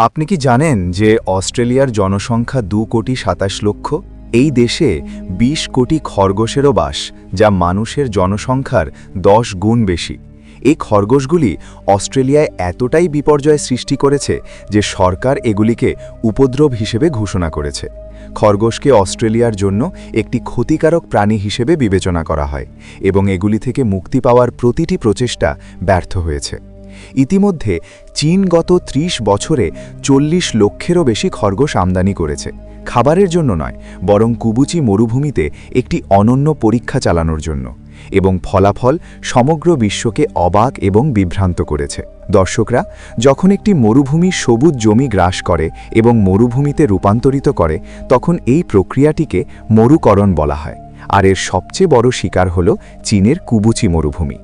আপনি কি জানেন যে অস্ট্রেলিয়ার জনসংখ্যা 2,27,00,000? এই দেশে 20 কোটি খরগোশেরও বাস, যা মানুষের জনসংখ্যার 10 গুণ বেশি। এই খরগোশগুলি অস্ট্রেলিয়ায় এতটাই বিপর্যয় সৃষ্টি করেছে যে সরকার এগুলিকে উপদ্রব হিসেবে ঘোষণা করেছে। খরগোশকে অস্ট্রেলিয়ার জন্য একটি ক্ষতিকারক প্রাণী হিসেবে বিবেচনা করা হয় এবং এগুলি থেকে মুক্তি পাওয়ার প্রতিটি প্রচেষ্টা ব্যর্থ হয়েছে। ইতিমধ্যে চীন গত 30 বছরে 40 লক্ষেরও বেশি খরগোশ আমদানি করেছে, খাবারের জন্য নয়, বরং কুবুচি মরুভূমিতে একটি অনন্য পরীক্ষা চালানোর জন্য, এবং ফলাফল সমগ্র বিশ্বকে অবাক এবং বিভ্রান্ত করেছে। দর্শকরা, যখন একটি মরুভূমি সবুজ জমি গ্রাস করে এবং মরুভূমিতে রূপান্তরিত করে, তখন এই প্রক্রিয়াটিকে মরুকরণ বলা হয়। আর এর সবচেয়ে বড় শিকার হল চীনের কুবুচি মরুভূমি।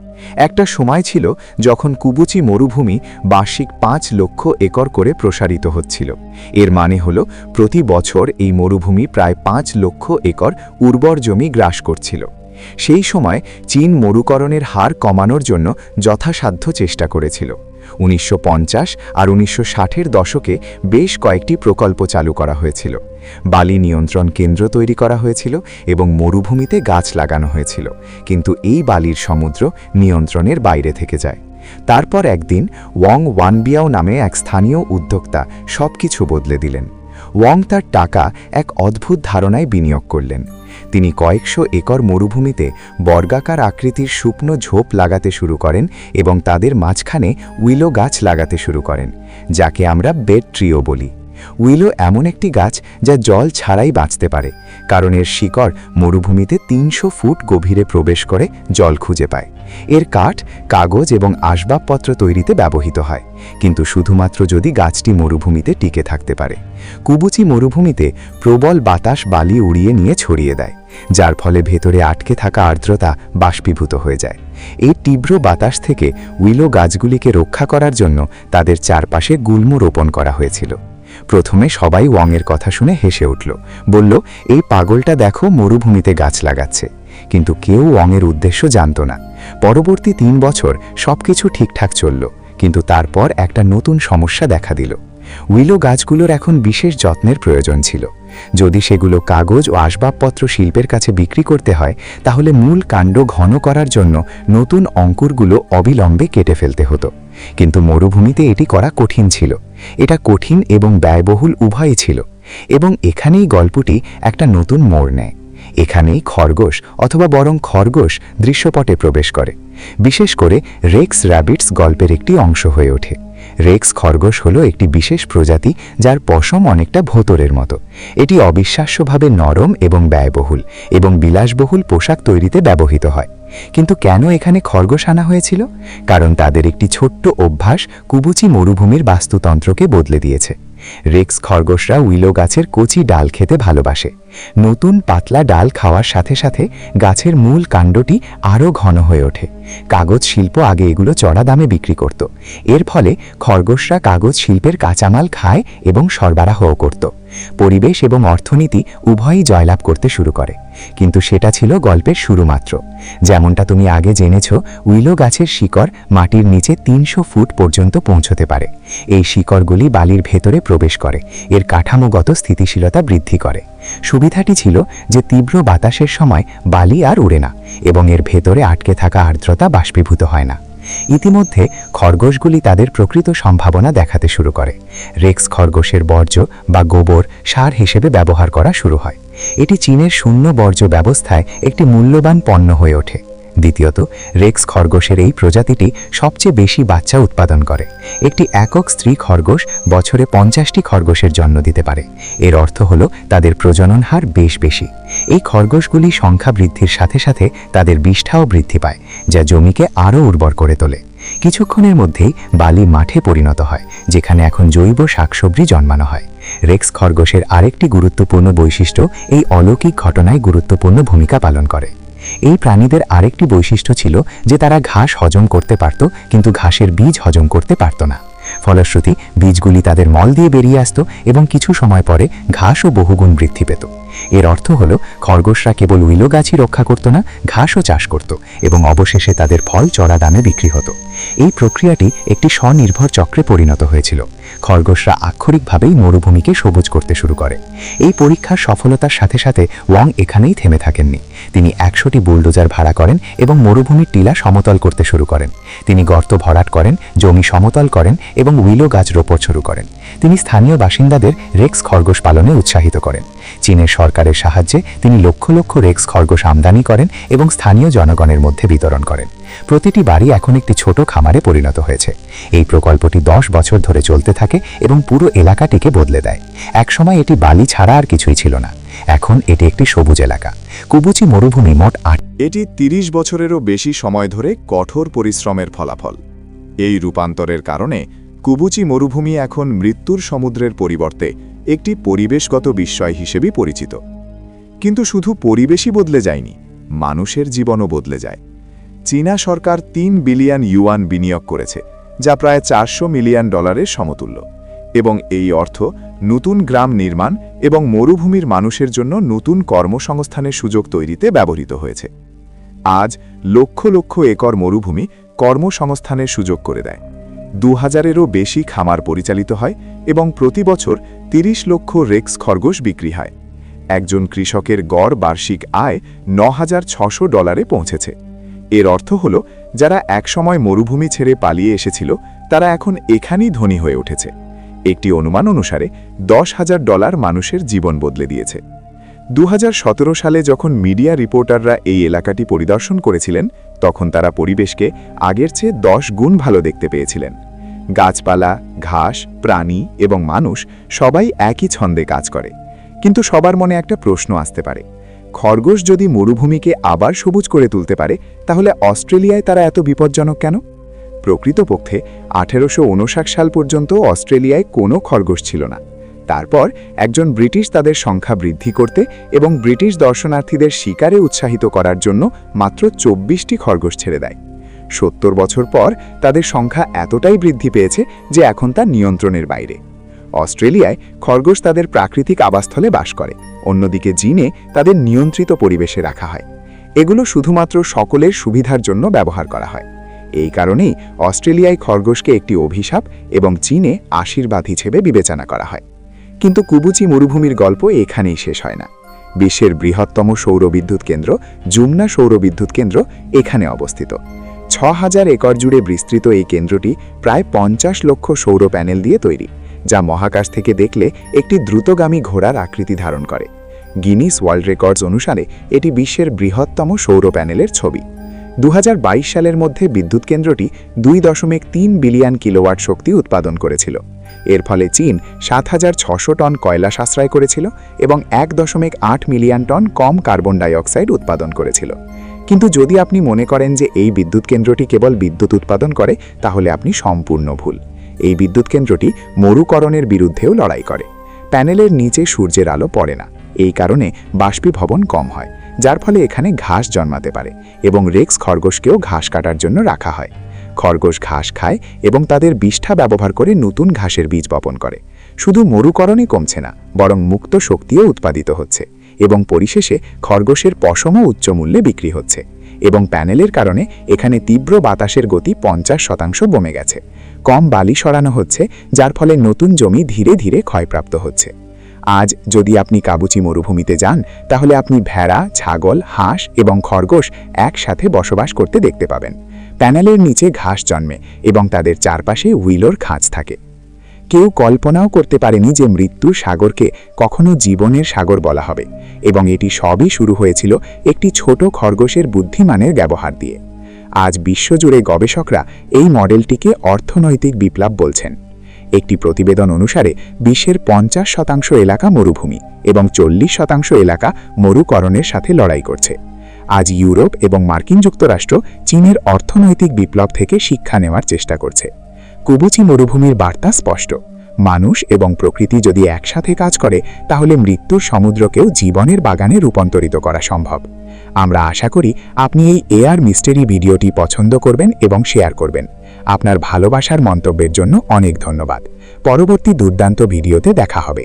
একটা সময় ছিল যখন কুবুচি মরুভূমি বার্ষিক 5 লক্ষ একর করে প্রসারিত হচ্ছিল। এর মানে হল প্রতি বছর এই মরুভূমি প্রায় 5 লক্ষ একর উর্বর জমি গ্রাস করছিল। সেই সময় চীন মরুকরণের হার কমানোর জন্য যথাসাধ্য চেষ্টা করেছিল। 1950 আর 1960-এর দশকে বেশ কয়েকটি প্রকল্প চালু করা হয়েছিল। বালি নিয়ন্ত্রণ কেন্দ্র তৈরি করা হয়েছিল এবং মরুভূমিতে গাছ লাগানো হয়েছিল, কিন্তু এই বালির সমুদ্র নিয়ন্ত্রণের বাইরে থেকে যায়। তারপর একদিন ওয়াং ওয়ানবিয়াও নামে এক স্থানীয় উদ্যোক্তা সবকিছু বদলে দিলেন। ওয়াং তার টাকা এক অদ্ভুত ধারণায় বিনিয়োগ করলেন। তিনি কয়েকশো একর মরুভূমিতে বর্গাকার আকৃতির শুকনো ঝোপ লাগাতে শুরু করেন এবং তাদের মাঝখানে উইলো গাছ লাগাতে শুরু করেন, যাকে আমরা বেড ট্রিও বলি। উইলো এমন একটি গাছ যা জল ছাড়াই বাঁচতে পারে, কারণ এর শিকড় মরুভূমিতে 300 ফুট গভীরে প্রবেশ করে জল খুঁজে পায়। এর কাঠ, কাগজ এবং আসবাবপত্র তৈরিতে ব্যবহৃত হয়, কিন্তু শুধুমাত্র যদি গাছটি মরুভূমিতে টিকে থাকতে পারে। কুবুচি মরুভূমিতে প্রবল বাতাস বালি উড়িয়ে নিয়ে ছড়িয়ে দেয়, যার ফলে ভেতরে আটকে থাকা আর্দ্রতা বাষ্পীভূত হয়ে যায়। এই তীব্র বাতাস থেকে উইলো গাছগুলিকে রক্ষা করার জন্য তাদের চারপাশে গুল্ম রোপণ করা হয়েছিল। প্রথমে সবাই ওয়াংয়ের কথা শুনে হেসে উঠল, বলল, এই পাগলটা দেখো মরুভূমিতে গাছ লাগাচ্ছে। কিন্তু কেউ ওয়াংয়ের উদ্দেশ্য জানত না। পরবর্তী 3 বছর সবকিছু ঠিকঠাক চলল, কিন্তু তারপর একটা নতুন সমস্যা দেখা দিল। উইলো গাছগুলোর এখন বিশেষ যত্নের প্রয়োজন ছিল। যদি সেগুলো কাগজ ও আসবাবপত্র শিল্পের কাছে বিক্রি করতে হয়, তাহলে মূল কাণ্ড ঘন করার জন্য নতুন অঙ্কুরগুলো অবিলম্বে কেটে ফেলতে হতো। কিন্তু মরুভূমিতে এটি করা কঠিন ছিল। এটা কঠিন এবং ব্যয়বহুল উভয়ই ছিল। এবং এখানেই গল্পটি একটা নতুন মোড় নেয়। এখানেই খরগোশ, অথবা বরং খরগোশ, দৃশ্যপটে প্রবেশ করে। বিশেষ করে রেক্স র্যাবিটস গল্পের একটি অংশ হয়ে ওঠে। রেক্স খরগোশ হলো একটি বিশেষ প্রজাতি যার পশম অনেকটা ভোঁতরের মতো। এটি অবিশ্বাস্যভাবে নরম এবং ব্যয়বহুল এবং বিলাসবহুল পোশাক তৈরিতে ব্যবহৃত হয়। কিন্তু কেন এখানে খরগোশ আনা হয়েছিল? কারণ তাদের একটি ছোট্ট অভ্যাস কুবুচি মরুভূমির বাস্তুতন্ত্রকে বদলে দিয়েছে। রেক্স খরগোশরা উইলো গাছের কচি ডাল খেতে ভালোবাসে। নতুন পাতলা ডাল খাওয়ার সাথে সাথে গাছের মূল কাণ্ডটি আরও ঘন হয়ে ওঠে। কাগজ শিল্প আগে এগুলো চড়া দামে বিক্রি করত। এর ফলে খরগোশরা কাগজ শিল্পের কাঁচামাল খায় এবং সরবরাহও করত। পরিবেশ এবং অর্থনীতি উভয়ই জয়লাভ করতে শুরু করে। কিন্তু সেটা ছিল গল্পের শুরু মাত্র। যেমনটা তুমি আগে জেনেছ, উইলো গাছের শিকড় মাটির নিচে 300 ফুট পর্যন্ত পৌঁছতে পারে। এই শিকড়গুলি বালির ভেতরে প্রবেশ করে, এর কাঠামোগত স্থিতিশীলতা বৃদ্ধি করে। সুবিধাটি ছিল যে তীব্র বাতাসের সময় বালি আর উড়ে না এবং এর ভেতরে আটকে থাকা আর্দ্রতা বাষ্পীভূত হয় না। ইতিমধ্যে খরগোশগুলি তাদের প্রকৃত সম্ভাবনা দেখাতে শুরু করে। রেক্স খরগোশের বর্জ্য বা গোবর সার হিসেবে ব্যবহার করা শুরু হয়। এটি চীনের শূন্য বর্জ্য ব্যবস্থায় একটি মূল্যবান পণ্য হয়ে ওঠে। দ্বিতীয়ত, রেক্স খরগোশের এই প্রজাতিটি সবচেয়ে বেশি বাচ্চা উৎপাদন করে। একটি একক স্ত্রী খরগোশ বছরে 50টি খরগোশের জন্ম দিতে পারে। এর অর্থ হল তাদের প্রজনন হার বেশ বেশি। এই খরগোশগুলি সংখ্যা বৃদ্ধির সাথে সাথে তাদের বিষ্ঠাও বৃদ্ধি পায়, যা জমিকে আরও উর্বর করে তোলে। কিছুক্ষণের মধ্যেই বালি মাঠে পরিণত হয়, যেখানে এখন জৈব শাকসবজি জন্মানো হয়। রেক্স খরগোশের আরেকটি গুরুত্বপূর্ণ বৈশিষ্ট্য এই অলৌকিক ঘটনায় গুরুত্বপূর্ণ ভূমিকা পালন করে। এই প্রাণীদের আরেকটি বৈশিষ্ট্য ছিল যে তারা ঘাস হজম করতে পারত, কিন্তু ঘাসের বীজ হজম করতে পারত না। ফলশ্রুতি বীজগুলি তাদের মল দিয়ে বেরিয়ে আসত এবং কিছু সময় পরে ঘাসও বহুগুণ বৃদ্ধি পেত। এর অর্থ হল খরগোশরা কেবল উইলো গাছই রক্ষা করত না, ঘাসও চাষ করত এবং অবশেষে তাদের ফল চড়া দামে বিক্রি হতো। এই প্রক্রিয়াটি একটি স্বনির্ভর চক্রে পরিণত হয়েছিল। খরগোশরা আক্ষরিকভাবেই মরুভূমিকে সবুজ করতে শুরু করে। এই পরীক্ষার সফলতার সাথে সাথে ওয়াং এখানেই থেমে থাকেননি। তিনি 100টি বুলডোজার ভাড়া করেন এবং মরুভূমির টিলা সমতল করতে শুরু করেন। তিনি গর্ত ভরাট করেন, জমি সমতল করেন এবং উইলো গাছ রোপণ শুরু করেন। তিনি স্থানীয় বাসিন্দাদের রেক্স খরগোশ পালনে উৎসাহিত করেন। চীনের সরকারের সাহায্যে তিনি লক্ষ লক্ষ রেক্স খরগোশ আমদানি করেন এবং স্থানীয় জনগণের মধ্যে বিতরণ করেন। প্রতিটি বাড়ি এখন একটি ছোট খামারে পরিণত হয়েছে। এই প্রকল্পটি 10 বছর ধরে চলতে থাকে এবং পুরো এলাকাটিকে বদলে দেয়। একসময় এটি বালি ছাড়া আর কিছুই ছিল না। এখন এটি একটি সবুজ এলাকা। কুবুচি মরুভূমি মোট 8। এটি 30 বছরেরও বেশি সময় ধরে কঠোর পরিশ্রমের ফলাফল। এই রূপান্তরের কারণে কুবুচি মরুভূমি এখন মৃত্যুর সমুদ্রের পরিবর্তে একটি পরিবেশগত বিস্ময় হিসেবেই পরিচিত। কিন্তু শুধু পরিবেশই বদলে যায়নি, মানুষের জীবনও বদলে যায়। চীনা সরকার 3 বিলিয়ন ইউয়ান বিনিয়োগ করেছে, যা প্রায় $400 মিলিয়ন সমতুল্য, এবং এই অর্থ নতুন গ্রাম নির্মাণ এবং মরুভূমির মানুষের জন্য নতুন কর্মসংস্থানের সুযোগ তৈরিতে ব্যবহৃত হয়েছে। আজ লক্ষ লক্ষ একর মরুভূমি কর্মসংস্থানের সুযোগ করে দেয়। 2000-এরও বেশি খামার পরিচালিত হয় এবং প্রতি বছর 30 লক্ষ রেক্স খরগোশ বিক্রি হয়। একজন কৃষকের গড় বার্ষিক আয় $9,600 পৌঁছেছে। এর অর্থ হল, যারা একসময় মরুভূমি ছেড়ে পালিয়ে এসেছিল তারা এখন এখানেই ধনী হয়ে উঠেছে। একটি অনুমান অনুসারে $10,000 মানুষের জীবন বদলে দিয়েছে। 2017 সালে যখন মিডিয়া রিপোর্টাররা এই এলাকাটি পরিদর্শন করেছিলেন, তখন তারা পরিবেশকে আগের চেয়ে 10 গুণ ভালো দেখতে পেয়েছিলেন। গাছপালা, ঘাস, প্রাণী এবং মানুষ সবাই একই ছন্দে কাজ করে। কিন্তু সবার মনে একটা প্রশ্ন আসতে পারে, খরগোশ যদি মরুভূমিকে আবার সবুজ করে তুলতে পারে, তাহলে অস্ট্রেলিয়ায় তারা এত বিপজ্জনক কেন? প্রকৃতপক্ষে 1859 সাল পর্যন্ত অস্ট্রেলিয়ায় কোনো খরগোশ ছিল না। তারপর একজন ব্রিটিশ তাদের সংখ্যা বৃদ্ধি করতে এবং ব্রিটিশ দর্শনার্থীদের শিকারে উৎসাহিত করার জন্য মাত্র 24টি খরগোশ ছেড়ে দেয়। 70 বছর পর তাদের সংখ্যা এতটাই বৃদ্ধি পেয়েছে যে এখন তা নিয়ন্ত্রণের বাইরে। অস্ট্রেলিয়ায় খরগোশ তাদের প্রাকৃতিক আবাসস্থলে বাস করে, অন্যদিকে চীনে তাদের নিয়ন্ত্রিত পরিবেশে রাখা হয়। এগুলো শুধুমাত্র সকলের সুবিধার জন্য ব্যবহার করা হয়। এই কারণেই অস্ট্রেলিয়ায় খরগোশকে একটি অভিশাপ এবং চীনে আশীর্বাদ হিসেবে বিবেচনা করা হয়। কিন্তু কুবুচি মরুভূমির গল্প এখানেই শেষ হয় না। বিশ্বের বৃহত্তম সৌর বিদ্যুৎ কেন্দ্র জুমনা সৌর বিদ্যুৎ কেন্দ্র এখানে অবস্থিত। 6000 একর জুড়ে বিস্তৃত এই কেন্দ্রটি প্রায় 50 লক্ষ সৌর প্যানেল দিয়ে তৈরি, যা মহাকাশ থেকে দেখলে একটি দ্রুতগামী ঘোড়ার আকৃতি ধারণ করে। গিনিস ওয়ার্ল্ড রেকর্ডস অনুসারে এটি বিশ্বের বৃহত্তম সৌর প্যানেলের ছবি। 2022 সালের মধ্যে বিদ্যুৎ কেন্দ্রটি 2.3 বিলিয়ন কিলোওয়াট শক্তি উৎপাদন করেছিল। এর ফলে চীন 7600 টন কয়লা সাশ্রয় করেছিল এবং 1.8 মিলিয়ন টন কম কার্বন ডাই অক্সাইড উৎপাদন করেছিল। কিন্তু যদি আপনি মনে করেন যে এই বিদ্যুৎ কেন্দ্রটি কেবল বিদ্যুৎ উৎপাদন করে, তাহলে আপনি সম্পূর্ণ ভুল। এই বিদ্যুৎ কেন্দ্রটি মরুকরণের বিরুদ্ধেও লড়াই করে। প্যানেলের নিচে সূর্যের আলো পড়ে না, এই কারণে বাষ্পীভবন কম হয়, যার ফলে এখানে ঘাস জন্মাতে পারে এবং রেক্স খরগোশকেও ঘাস কাটার জন্য রাখা হয়। খরগোশ ঘাস খায় এবং তাদের বিষ্ঠা ব্যবহার করে নতুন ঘাসের বীজ বপন করে। শুধু মরুকরণই কমছে না, বরং মুক্ত শক্তিও উৎপাদিত হচ্ছে এবং পরিশেষে খরগোশের পশমও উচ্চ মূল্যে বিক্রি হচ্ছে। এবং প্যানেলের কারণে এখানে তীব্র বাতাসের গতি 50% কমে গেছে। কম বালি সরানো হচ্ছে, যার ফলে নতুন জমি ধীরে ধীরে ক্ষয়প্রাপ্ত হচ্ছে। আজ যদি আপনি কাবুচি মরুভূমিতে যান, তাহলে আপনি ভেড়া, ছাগল, হাঁস এবং খরগোশ একসাথে বসবাস করতে দেখতে পাবেন। প্যানেলের নিচে ঘাস জন্মে এবং তাদের চারপাশে উইলোর খাঁজ থাকে। কেউ কল্পনাও করতে পারেনি যে মৃত্যুর সাগরকে কখনো জীবনের সাগর বলা হবে, এবং এটি সবই শুরু হয়েছিল একটি ছোট খরগোশের বুদ্ধিমানের ব্যবহার দিয়ে। আজ বিশ্বজুড়ে গবেষকরা এই মডেলটিকে অর্থনৈতিক বিপ্লব বলছেন। একটি প্রতিবেদন অনুসারে বিশ্বের 50% এলাকা মরুভূমি এবং 40% এলাকা মরুকরণের সাথে লড়াই করছে। আজ ইউরোপ এবং মার্কিন যুক্তরাষ্ট্র চীনের অর্থনৈতিক বিপ্লব থেকে শিক্ষা নেওয়ার চেষ্টা করছে। কুবুচি মরুভূমির বার্তা স্পষ্ট: মানুষ এবং প্রকৃতি যদি একসাথে কাজ করে, তাহলে মৃত্যুর সমুদ্রকেও জীবনের বাগানে রূপান্তরিত করা সম্ভব। আমরা আশা করি আপনি এই এআর মিস্টেরি ভিডিওটি পছন্দ করবেন এবং শেয়ার করবেন। আপনার ভালোবাসার মন্তব্যের জন্য অনেক ধন্যবাদ। পরবর্তী দুর্দান্ত ভিডিওতে দেখা হবে।